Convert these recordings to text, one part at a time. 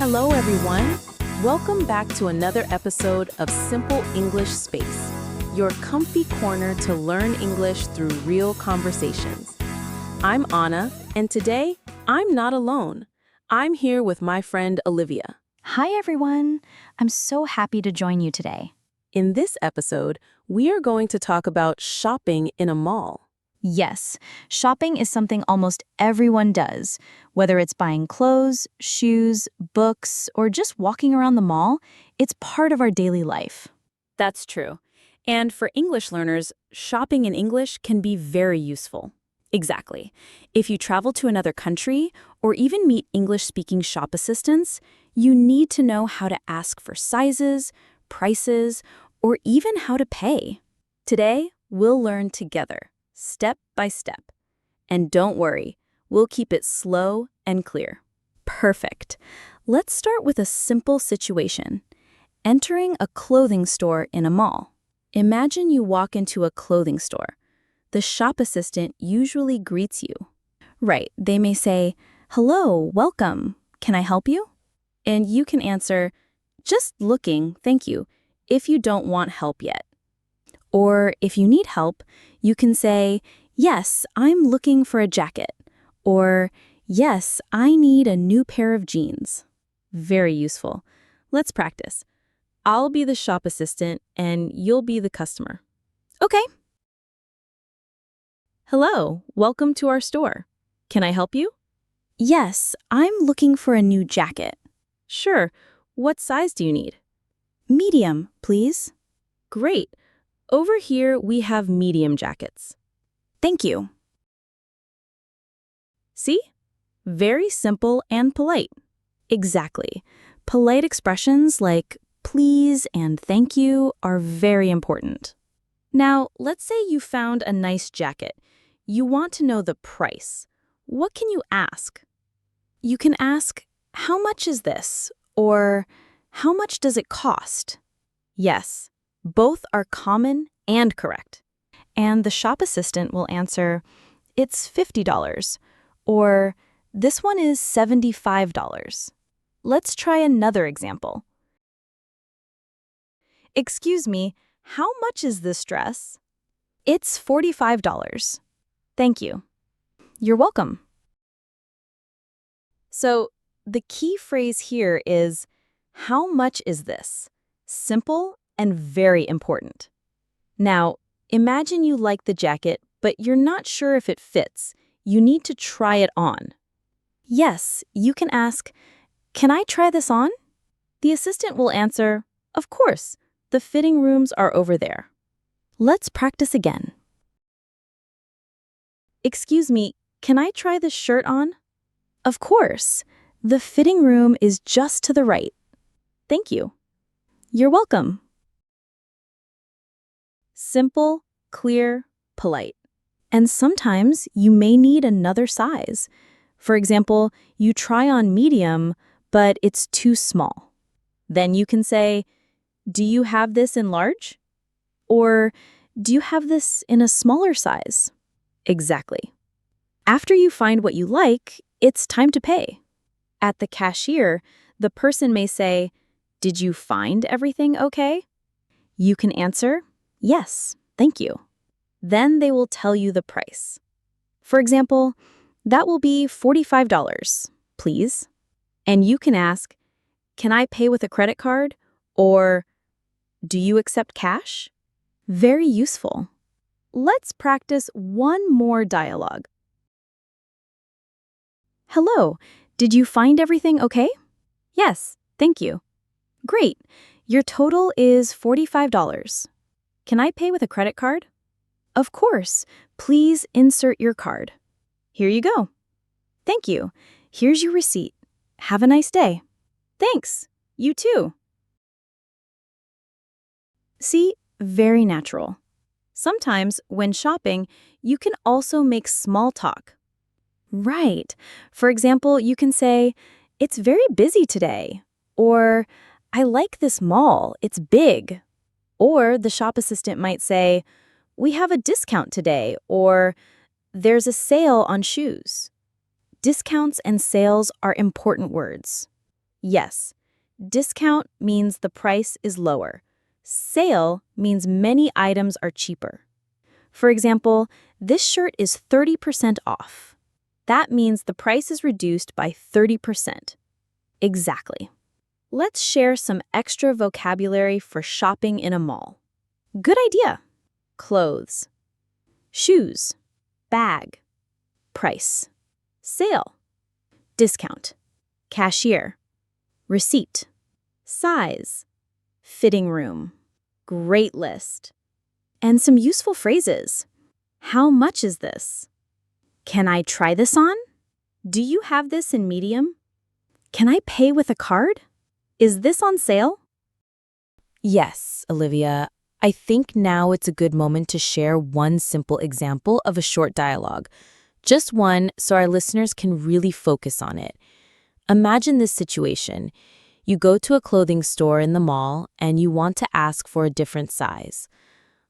Hello, everyone. Welcome back to another episode of Simple English Space, your comfy corner to learn English through real conversations. I'm Anna, and today I'm not alone. I'm here with my friend Olivia. Hi, everyone. I'm so happy to join you today. In this episode, we are going to talk about shopping in a mall. Yes, shopping is something almost everyone does. Whether it's buying clothes, shoes, books, or just walking around the mall, it's part of our daily life. That's true. And for English learners, shopping in English can be very useful. Exactly. If you travel to another country or even meet English-speaking shop assistants, you need to know how to ask for sizes, prices, or even how to pay. Today, we'll learn together, step by step. And don't worry, we'll keep it slow and clear. Perfect. Let's start with a simple situation. Entering a clothing store in a mall. Imagine you walk into a clothing store. The shop assistant usually greets you. Right, they may say, "Hello, welcome. Can I help you?" And you can answer, "Just looking, thank you," if you don't want help yet. Or if you need help, you can say, "Yes, I'm looking for a jacket." Or, "Yes, I need a new pair of jeans." Very useful. Let's practice. I'll be the shop assistant and you'll be the customer. Okay. Hello, welcome to our store. Can I help you? Yes, I'm looking for a new jacket. Sure. What size do you need? Medium, please. Great. Over here, we have medium jackets. Thank you. See? Very simple and polite. Exactly. Polite expressions like please and thank you are very important. Now, let's say you found a nice jacket. You want to know the price. What can you ask? You can ask, "How much is this?" Or, "How much does it cost?" Yes, both are common and correct. And the shop assistant will answer, "It's $50, or "This one is $75. Let's try another example. "Excuse me, how much is this dress?" "It's $45. Thank you." You're welcome. So, the key phrase here is, "How much is this?" Simple and very important. Now, imagine you like the jacket, but you're not sure if it fits. You need to try it on. Yes, you can ask, "Can I try this on?" The assistant will answer, "Of course, the fitting rooms are over there." Let's practice again. "Excuse me, can I try this shirt on?" "Of course, the fitting room is just to the right." Thank you. You're welcome. Simple, clear, polite. And sometimes you may need another size. For example, you try on medium, but it's too small. Then you can say, "Do you have this in large?" Or, "Do you have this in a smaller size?" Exactly. After you find what you like, it's time to pay. At the cashier, the person may say, "Did you find everything okay?" You can answer, "Yes, thank you." Then they will tell you the price. For example, "That will be $45, please." And you can ask, "Can I pay with a credit card?" Or, "Do you accept cash?" Very useful. Let's practice one more dialogue. "Hello, did you find everything okay?" "Yes, thank you." "Great, your total is $45. Can I pay with a credit card?" "Of course, please insert your card." "Here you go." "Thank you. Here's your receipt. Have a nice day." "Thanks. You too." See, very natural. Sometimes, when shopping, you can also make small talk. Right. For example, you can say, "It's very busy today." Or, "I like this mall. It's big." Or the shop assistant might say, "We have a discount today." Or, "There's a sale on shoes." Discounts and sales are important words. Yes. Discount means the price is lower. Sale means many items are cheaper. For example, this shirt is 30% off. That means the price is reduced by 30%. Exactly. Let's share some extra vocabulary for shopping in a mall. Good idea. Clothes. Shoes. Bag. Price. Sale. Discount. Cashier. Receipt. Size. Fitting room. Great list. And some useful phrases. How much is this? Can I try this on? Do you have this in medium? Can I pay with a card? Is this on sale? Yes, Olivia. I think now it's a good moment to share one simple example of a short dialogue. Just one so our listeners can really focus on it. Imagine this situation. You go to a clothing store in the mall and you want to ask for a different size.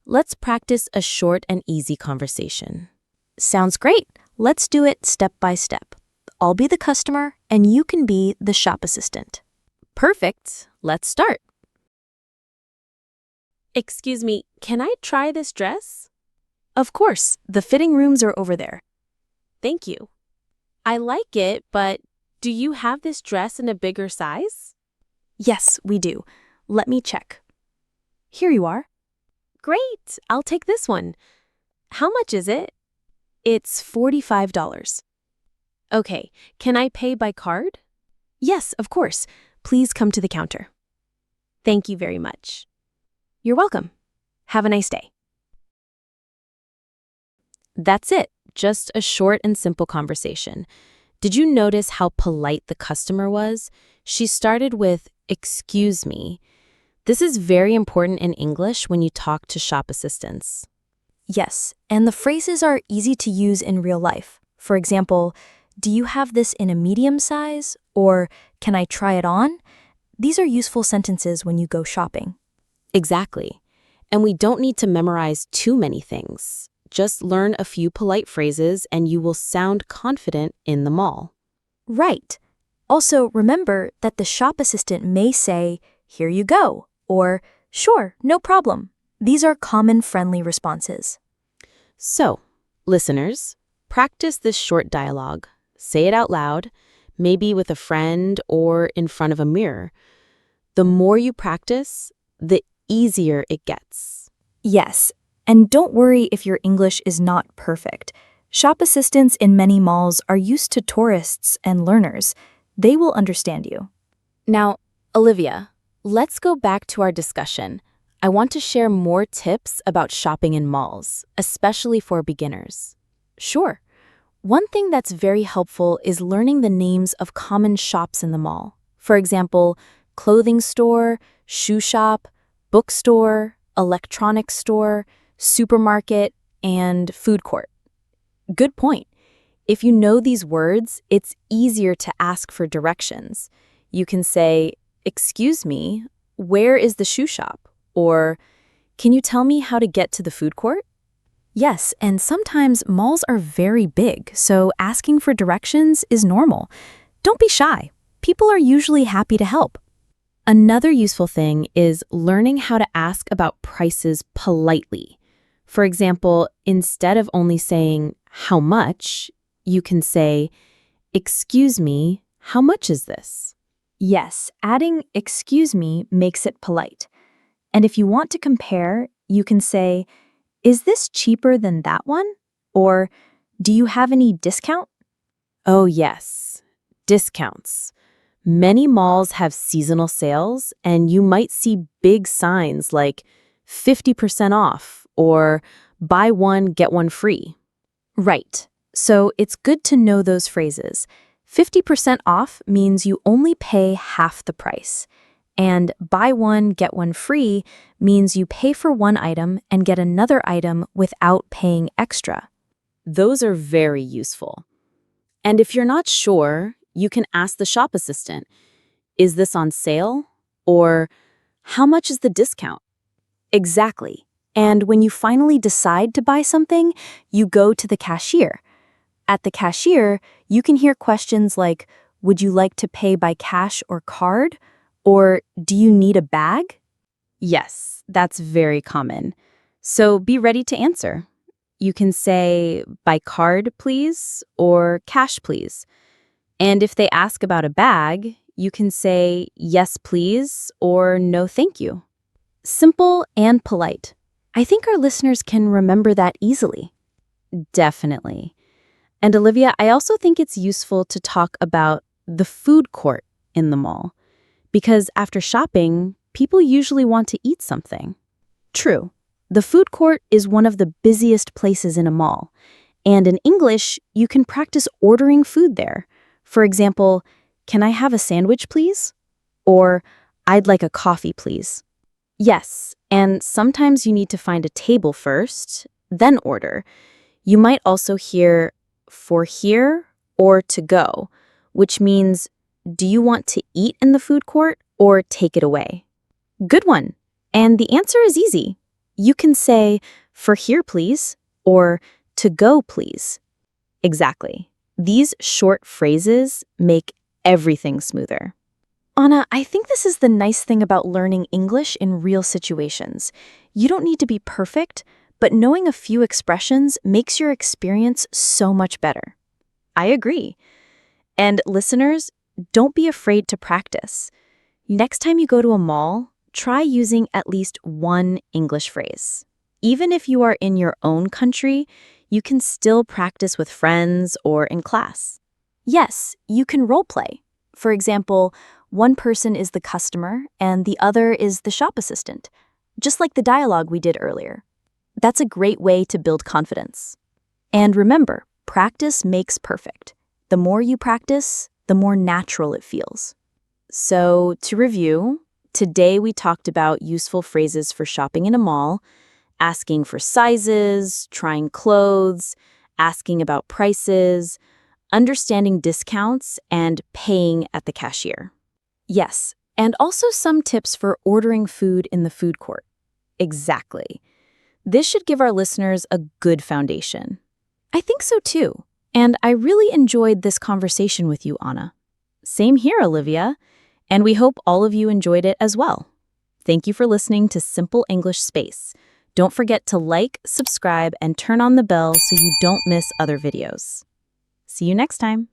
Let's practice a short and easy conversation. Sounds great. Let's do it step by step. I'll be the customer and you can be the shop assistant. Perfect. Let's start. Excuse me, can I try this dress? Of course, the fitting rooms are over there. Thank you. I like it, but do you have this dress in a bigger size? Yes, we do. Let me check. Here you are. Great, I'll take this one. How much is it? It's $45. Okay, can I pay by card? Yes, of course. Please come to the counter. Thank you very much. You're welcome. Have a nice day. That's it, just a short and simple conversation. Did you notice how polite the customer was? She started with, "Excuse me." This is very important in English when you talk to shop assistants. Yes, and the phrases are easy to use in real life. For example, do you have this in a medium size? Or can I try it on? These are useful sentences when you go shopping. Exactly. And we don't need to memorize too many things. Just learn a few polite phrases and you will sound confident in the mall. Right. Also, remember that the shop assistant may say, "Here you go," or "Sure, no problem." These are common friendly responses. So, listeners, practice this short dialogue. Say it out loud, maybe with a friend or in front of a mirror. The more you practice, the easier it gets. Yes, and don't worry if your English is not perfect. Shop assistants in many malls are used to tourists and learners. They will understand you. Now, Olivia, let's go back to our discussion. I want to share more tips about shopping in malls, especially for beginners. Sure. One thing that's very helpful is learning the names of common shops in the mall. For example, clothing store, shoe shop, bookstore, electronics store, supermarket, and food court. Good point. If you know these words, it's easier to ask for directions. You can say, "Excuse me, where is the shoe shop?" Or, "Can you tell me how to get to the food court?" Yes, and sometimes malls are very big, so asking for directions is normal. Don't be shy. People are usually happy to help. Another useful thing is learning how to ask about prices politely. For example, instead of only saying, "How much?" you can say, "Excuse me, how much is this?" Yes, adding "excuse me" makes it polite. And if you want to compare, you can say, "Is this cheaper than that one?" Or, "Do you have any discount?" Oh yes, discounts. Many malls have seasonal sales, and you might see big signs like 50% off or buy one, get one free. Right. So it's good to know those phrases. 50% off means you only pay half the price. And buy one, get one free means you pay for one item and get another item without paying extra. Those are very useful. And if you're not sure, you can ask the shop assistant, "Is this on sale?" Or, "How much is the discount?" Exactly. And when you finally decide to buy something, you go to the cashier. At the cashier, you can hear questions like, would you like to pay by cash or card? Or do you need a bag? Yes, that's very common. So be ready to answer. You can say, by card, please, or cash, please. And if they ask about a bag, you can say, yes, please, or no, thank you. Simple and polite. I think our listeners can remember that easily. Definitely. And Olivia, I also think it's useful to talk about the food court in the mall. Because after shopping, people usually want to eat something. True. The food court is one of the busiest places in a mall. And in English, you can practice ordering food there. For example, can I have a sandwich, please? Or, I'd like a coffee, please. Yes, and sometimes you need to find a table first, then order. You might also hear for here or to go, which means, do you want to eat in the food court or take it away? Good one. And the answer is easy. You can say, for here, please, or to go, please. Exactly. These short phrases make everything smoother. Anna, I think this is the nice thing about learning English in real situations. You don't need to be perfect, but knowing a few expressions makes your experience so much better. I agree. And listeners, don't be afraid to practice. Next time you go to a mall, try using at least one English phrase. Even if you are in your own country, you can still practice with friends or in class. Yes, you can role play. For example, one person is the customer and the other is the shop assistant, just like the dialogue we did earlier. That's a great way to build confidence. And remember, practice makes perfect. The more you practice, the more natural it feels. So, to review, today we talked about useful phrases for shopping in a mall, asking for sizes, trying clothes, asking about prices, understanding discounts, and paying at the cashier. Yes, and also some tips for ordering food in the food court. Exactly. This should give our listeners a good foundation. I think so too. And I really enjoyed this conversation with you, Anna. Same here, Olivia. And we hope all of you enjoyed it as well. Thank you for listening to Simple English Space. Don't forget to like, subscribe, and turn on the bell so you don't miss other videos. See you next time.